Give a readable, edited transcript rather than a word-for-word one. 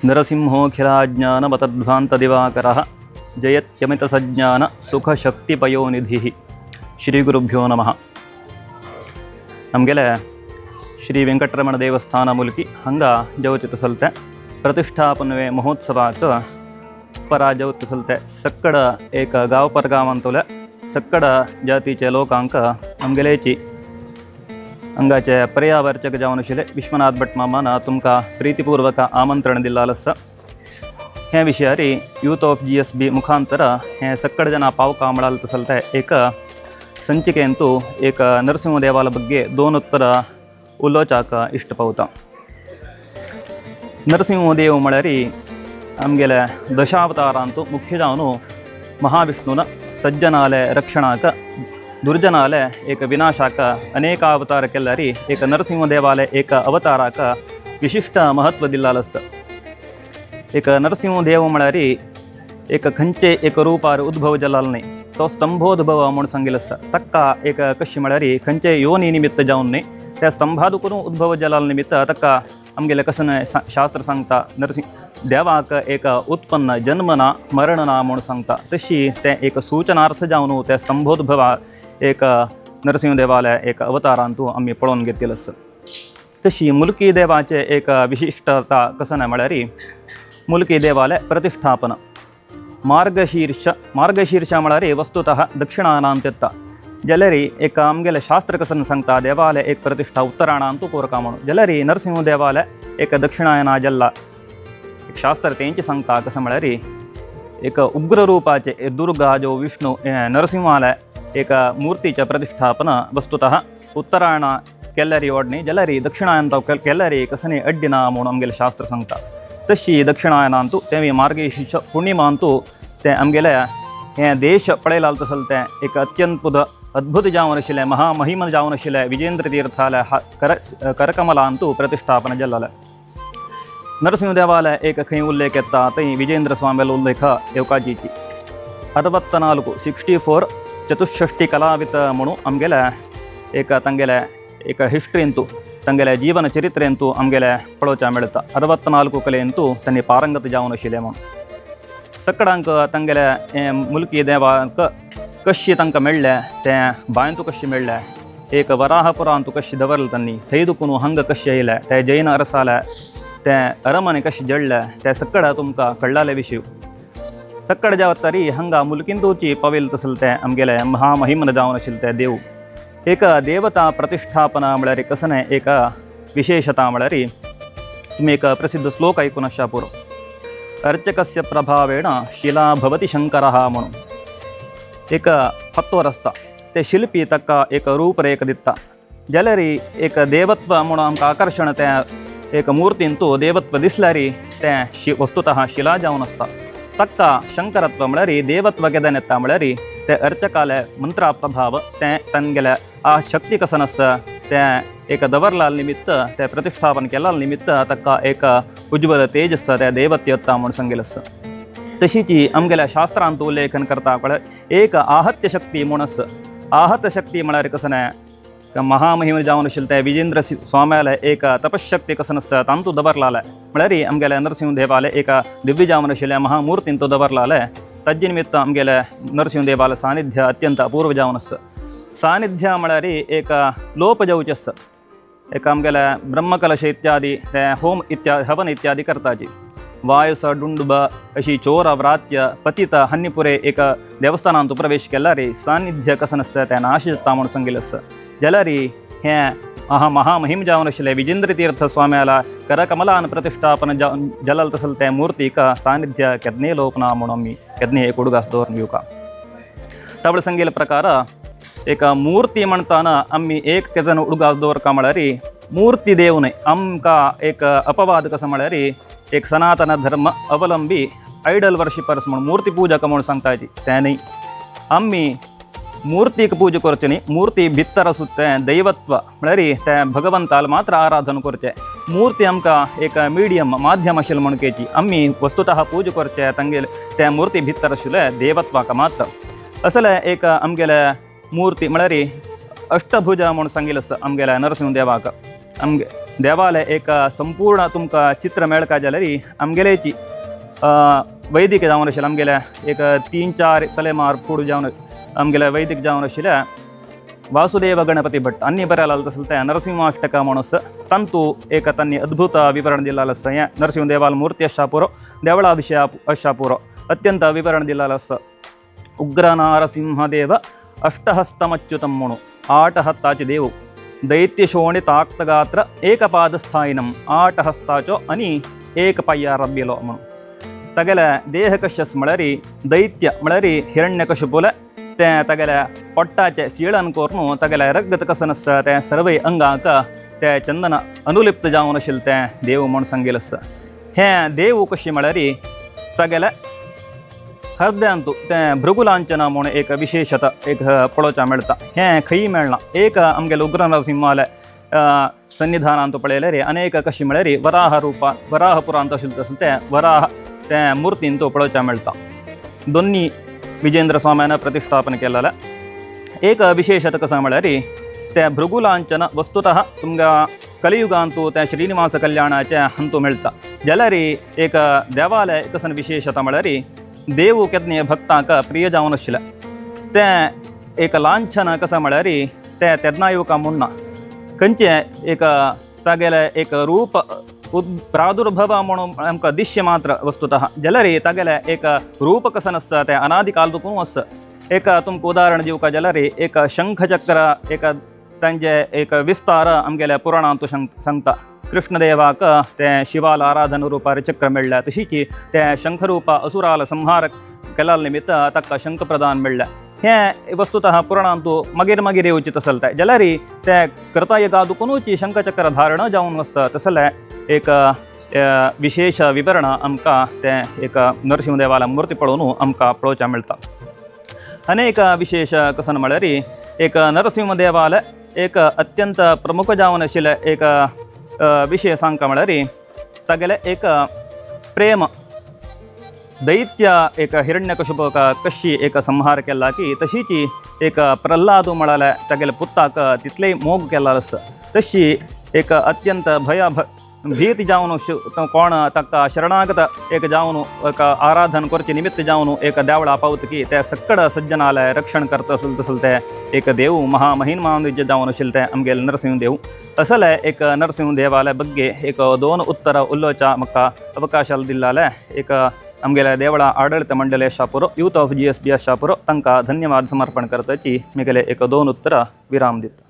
नरसिंहोऽखिलाज्ञानमतध्वान्तदिवाकरः जयत्यमितसज्ञान सुखशक्तिपयोनिधिः ಶ್ರೀಗುರುಭ್ಯೋ ನಮಃ. ನಮಗೆಲ್ಲ ಶ್ರೀ ವೆಂಕಟರಮಣ ದೇವಸ್ಥಾನ ಮುಲ್ಕಿ ಹಂಗ ಜವಚಿತ ಸಲ್ತೆ ಪ್ರತಿಷ್ಠಾಪನವೇ ಮಹೋತ್ಸವಾತ ಪರ ಜವತ್ ಸಲ್ತೆ ಸಕ್ಕಡ ಏಕ ಗಾವ್ ಪರಗಾವ್ ಅಂತೋಲೆ ಸಕ್ಕಡ ಜಾತಿचे लोकांक नमगेलेची हंगाचे पर्यावरचक जावन आशिल्ले विश्वनाथ भट मामान तुमकां प्रीतीपूर्वक आमंत्रण दिल्लें आसा. हे विशयारी यूथ ऑफ GSB मुखांतर हे सಕ್ಕಡ जन पाव कामळाल चलते एक संचिकेंतू एक नरसिंह देवाला ಬಗ್ಗೆ दोन उलोवचाक इष्ट पावता. नरसिंह देव म्हळ्यार आमगेले दशावतार अंतू मुख्य जावन महाविष्णुन सज्जनाले रक्षणाक दुर्जनाले एक विनाशाक अनेक अवतार केल्यारी एक नरसिंह देवाले एक अवताराक विशिष्ट महत्व दिल्लें आसा. एक नरसिंह देव म्हळ्यार एक खंयचे एक रूपार उद्भव जाल्लो न्ही, तो स्तंभोद्भव म्हूण सांगिल्लो आसा. तक्का एक कशी म्हळ्यार खंयचे योनी निमित्त जावन न्ही, त्या स्तंभादुकून उद्भव जाल्लो निमित्त तक्का आमगेले कसन शास्त्र सांगता नरसिंह देवाक एक उत्पन्न जन्म ना मरण ना म्हूण सांगता. तशी ते एक सूचनार्थ जावन त्या स्तंभोद्भवा एक नरसिंह देवाले एक अवतारांतू आमी पळोवन घेतिल्लो आसा. तशी मुल्की देवाचे एक विशिष्टता कसन म्हळ्यार मुल्की देवाले प्रतिष्ठापन मार्गशीर्ष म्हळ्यार वस्तुतः दक्षिणानांत जाल्यार एक आमगेले शास्त्र कसन सांगता देवाले एक प्रतिष्ठा उत्तराणांतू कोरका म्हणून. जाल्यार नरसिंह देवाले एक दक्षिणायना जल्ला एक शास्त्र तेंचे सांगता कसं म्हळ्यार एक उग्र रूपाचे दुर्गा जो विष्णु नरसिंहाले एक मूर्तीचे प्रतिष्ठापन वस्तुतः उत्तरायण केल्यारी ओडणी जाल्यार दक्षिणायन केल्यार कसनी अड्डिना म्हणून आमगेले शास्त्र सांगता. तशी दक्षिणायनांतू ते मार्गशीर्ष पुर्णिमांतू ते आमगेले हे देश पळयलाल तसले एक अत्यंत अद्भुत जावन आशिल्ले महामहिम जावन आशिल्ले विजेंद्र तीर्थाले करकमलांतू प्रतिष्ठापन जाल्लें. नरसिंह देवाले एक खंय उल्लेख येता थंय विजेंद्र स्वामीलो उल्लेख येवकाजीची 64 चतुष्षष्टी कलावित म्हणून आमगेले एक तांगेले एक हिस्ट्रींतू तांगेले जीवन चरित्रेंतू आमगेले पळोवचा मेळटा. 64 कलेंतू तांणी पारंगत जावन आशिल्ले म्हणून. सकडंक तांगेले मुल्की देवाक कशी तांकां मेळ्ळे ते बायंतू कशी मेळ्ळे एक वराहपुरांतू कशी दवरले तांणी थंय दुखून हंग कशें येयले ते जैन अरसाले ते अरमने कशें जडले ते सकडा तुमकां कळ्ळाले विशीं. सकडा जावतारी हंगा मुल्किंतूची पवेल तसले ते आमगेले महामहिमन जावन आशिल्ले ते देव. एक देवता प्रतिष्ठापना म्हळ्यार कसने एक विशेषता म्हळ्यार तुमी एक प्रसिद्ध श्लोक आयकून आसा पुरो. अर्चकस्य प्रभावेण शिला भवति शंकरः म्हणून. एक फत्वर आसता ते शिल्पी ताका एक रूपरेख दिता जाल्यार एक देवत्व म्हणून आमकां आकर्शण ते एक मूर्तींतू देवत्व दिसल्यार ते वस्तुतः शिला जावन आसता. ताका शंकरत्व म्हळ्यार देवत्व केदान येता म्हळ्यार ते अर्चकाले मंत्रा प्रभाव ते तांगेले आ शक्ती कसन आसा ते एक दवरलाल निमित्त ते प्रतिष्ठापन केला निमित्त ताका एक उज्वल तेजस त्या देवत्व येता म्हणून सांगिल्लें आसा. तशीची आमगेल्या शास्त्रांत उल्लेखन करता म्हळ्यार एक आहत्य शक्ती म्हणून आसा. आहत शक्ती म्हळ्यार कसने महामहिम जावन आशिल्ले ते विजेंद्र स्वाम्याले एक तपशक्ती कसन आसा तांतू दवरलाले म्हळ्यार आमगेले नरसिंह देवाले एक दिव्य जावन आशिल्ले महामुर्तींतू दवरलाले. तज्जे निमित्त आमगेले नरसिंह देवाले सानिध्य अत्यंत अपूर्व जावन आसा. सानिध्य म्हळ्यार एक लोप जावचे आसा. एक आमगेले ब्रह्मकलश इत्यादी ते होम इत्यादी हवन इत्यादी करताची. वायुस डुंडुब अशी चोर व्रात्य पतित हन्नीपुरे एक देवस्थानांतू प्रवेश केल्यार सानिध्य कसन आसा ते नाश जाता म्हणून सांगिल्लें आसा. जाल्यार हे महामहिम जावन आशिल्ले विजेंद्र तीर्थ स्वाम्याला करकमलान प्रतिष्ठापन जल्ल तसले ते मूर्तीक सानिध्य केदने लोपना म्हणून आमी केदने एक उडगास दवरून घेवका. ताबडे सांगिल्ले प्रकार एक मूर्ती म्हणटाना आमी एक केदन उडगास दवरका म्हळ्यार मूर्ती देव न्हय. आमकां एक अपवाद कसो म्हळ्यार एक सनातन धर्म अवलंबी आयडल वर्शिपर्स म्हणून मूर्ती पूजक म्हणून सांगताची ते न्ही. आमी मूर्तीक पूजा करचे न्ही. मूर्ती भितर सुद्दां दैवत्व म्हळ्यार ते भगवंताल मात्र आराधन करचे. मूर्ती आमकां एक मिडियम माध्यम आशिल्लें म्हणून केची. आमी वस्तुतः पूजा करचे तांगेले त्या मूर्ती भितर आशिल्ले देवत्वाक मात्र. असले एक आमगेले मूर्ती म्हळ्यार अष्टभुज म्हणून सांगिल्लें आसा आमगेल्या नरसिंह देवाक. आमगे देवालय एक संपूर्ण तुमकां चित्र मेळका जाल्यार आमगेलेची वैदिक जावन आशिल्लें आमगेल्या एक 3-4 तलेमार फूड जावन आमगेल्या वैदिक जावन आशिल्ल्या वासुदेव गणपती भट अन्नी बरेला तसलते नरसिंहाष्टक म्हणूस तंतू एक तन्नी अद्भुत विवरण दिल्लास नरसिंह देवाल मूर्ति अशापुरो देवळा विषय अशापुरो अत्यंत विवरण दिल्लास उग्र नारसिंहदेव अष्टहस्तमच्युतं म्हणू 8 हस्ताचे देव दैत्य शोणिताक्तगात्र एकपादस्थायिनं 8 हस्ताचो आणि एक पाय्या रब्यलो म्हणून तगेले देह कशस म्हळ्यारी दैत्य म्हळ्यारी हिरण्यकशिपुले ते तगेल्या पोट्टाचे सीळन करून तगेल्या रगत कसन आसता ते सर्व अंगाक ते चंदन अनुलिप्त जावन आशिल्ले ते देव म्हूण सांगिल्लें आसा हे देव कशी म्हळ्यार तगेल्या हृदयांतू ते भृगुलांचन म्हणून एक विशेषता एक पळोवचा मेळटा हे खंय मेळना एक आमगेले उग्र नरसिंहालय सन्निधानांतू पळयल्यार अनेक कशी म्हळ्यार वराह रूपा वराह पुरांत आशिल्ले तसले ते वराह ते मुर्तींतू पळोवचा मेळटा दोन्ही विजेंद्र स्वाम्यान प्रतिष्ठापन केलेलं एक विशेषता कसं म्हळ्यार ते भृगुलांचन वस्तुतः तुमकां कलियुगांतू त्या श्रीनिवास कल्याणाचे हंतू मेळटा जाल्यार एक देवालय कसं विशेषता म्हळ्यार देव केदने भक्तांक प्रिय जावन आशिल्ले ते एक लांछन कसं म्हळ्यार ते तेदना येवका म्हणना खंयचे एक तागेले एक रूप प्रादुर्भव म्हणून आमकां दिश्य मात्र वस्तुतः जाल्यार तागेले एक रूप कसं आसता ते अनादि कालदुकून आसता एक तुमकां उदाहरण दिवका जाल्यार एक शंखचक्र एक तांचे एक विस्तार आमगेल्या पुराणांतू सांगता कृष्णदेवाक ते शिवाल आराधन रूपार चक्र मेळ्ळें तशीच ते शंखरूप असुराल संहार केल्या निमित्त ताका शंख प्रदान मेळ्ळें हे वस्तुतः पुराणांतू मागीर मागीर येवचें आसलें जाल्यार ते कृतयुगादुकूनूच शंखचक्र धारण जावन आसता तसले एक विशेष विवरण आमकां ते एक नरसिंह देवाला मूर्ती पळोवन आमकां पळोवचा मेळटा अनेक विशेष कसन म्हळ्यार एक नरसिंह देवालय एक अत्यंत प्रमुख जावन आशिल्ले एक विषय सांगता म्हळ्यार तागेले एक प्रेम दैत्य एक हिरण्यकशिपूक कशी एक संहार केला की तशीच एक प्रल्हाद म्हळ्यार तागेले पुताक तितलेय मोग केला आसता तशी एक अत्यंत भीत जावन कोण ताका शरणागत एक जावन एक आराधन करचे निमित्त जावन एक देवळा पावतकी ते सक्कड सज्जनालय रक्षण करता आसले तसले ते एक देव महामहिमान्वित जावन आशिल्ले ते आमगेले नरसिंह देव तसले एक नरसिंह देवालय बग्गे एक 2 उत्तर उलोवचा म्हाका अवकाश दिल्ले एक आमगेल्या देवळा आडಳಿತ मंडळ शापुरो यूथ ऑफ GSB शापुरो तांकां धन्यवाद समर्पण करताची म्हगेले एक 2 उत्तर विराम दिता